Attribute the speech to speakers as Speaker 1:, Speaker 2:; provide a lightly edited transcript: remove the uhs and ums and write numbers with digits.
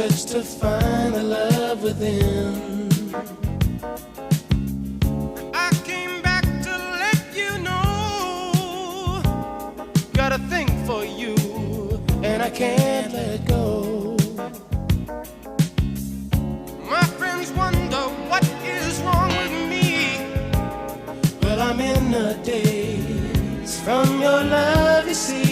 Speaker 1: search to find the love within. I came back to let you know, got a thing for you, and I can't let go. My friends wonder what is wrong with me. Well, I'm in a daze from your love, you see.